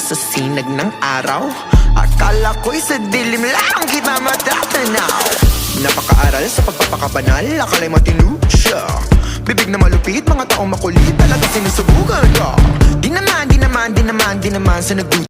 sa sinag ng araw. Akala ko'y sa dilim lang kita matatanaw. Napakaaral sa pagpapakabanal, akala'y matino siya. Bibig na malupit, mga taong makulit, talaga sinusubukan ka. Di naman sa